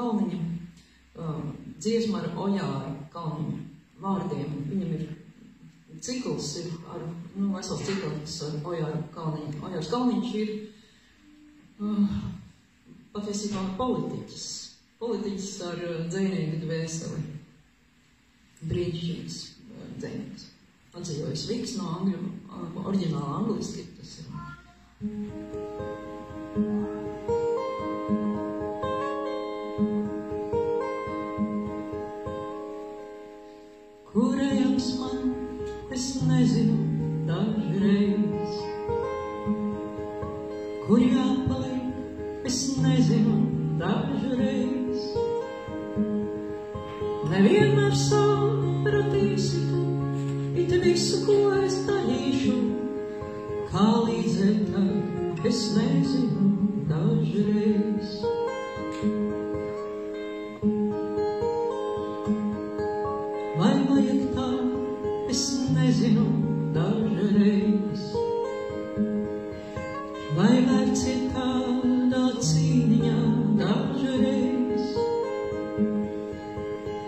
Kalniņa dziesma ar Ojāra Kalniņa vārdiem. Viņam ir cikls, ir ar, vesels cikls ar Ojāru Kalniņu. Ojārs Kalniņš ir patiesībā politiķis. Politiķis ar dzejnieku dvēseli. Brīnišķīgs dzejnieks. Atceļojas Viks no angļu, oriģināla angliski tas ir. Kur ejams man, es nezinu dažreiz. Kur jāpaliek, es nezinu dažreiz. Nevienmēr sapratīsi tu, it visu, ko es darīšu. Kā līdzēt tad, es nezinu dažreiz. Vai vajag tā, es nezinu dažreiz. Vai vērts ir tādā cīniņā dažreiz.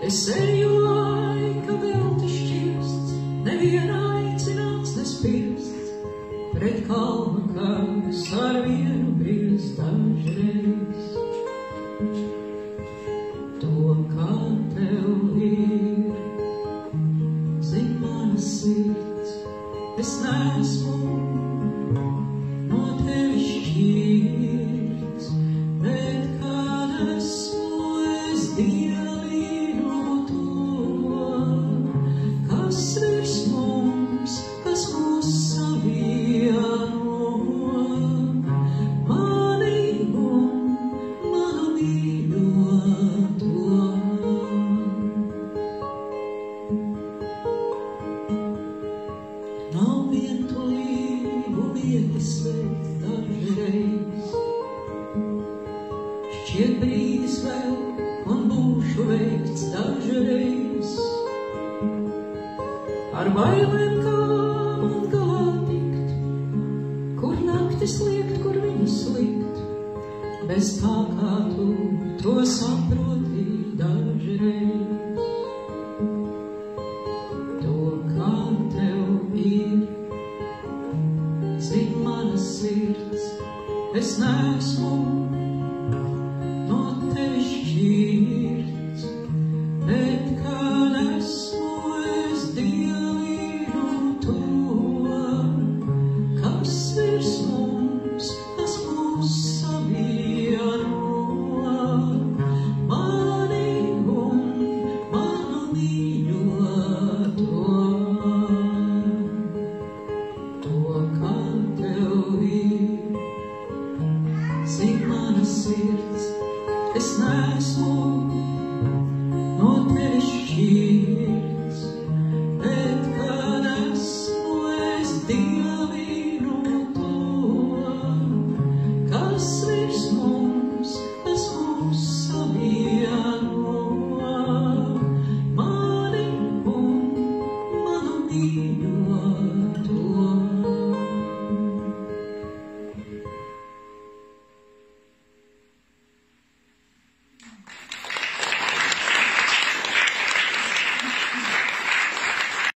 Es eju laika velti šķirsts, neviena aicināts nespiests, pret kalnu kājas ar vienu briest dažreiz. To, kā tev ir, zin mana sirds, es neesmu no tevis šķirts, bet kad esmu es dievinu to, kas virs mums, kas mūs savieno, mani un manu mīļoto. Nav vientulību viegli slēgt dažreiz. Šķiet brīdis vēl un būšu veikts dažreiz. Ar bailēm kā man galā tikt, kur naktis liekt, kur viņas likt, bez tā kā tu to saproti dažreiz. To, kā tev ir, zin mana sirds, es neesmu no tevis šķirts, bet kad esmu es dievinu to, kas virs mums, kas mūs savieno, mani un manu mīļoto. To, kā tev ir, zin mana sirds, es neesmu no tevis šķirts.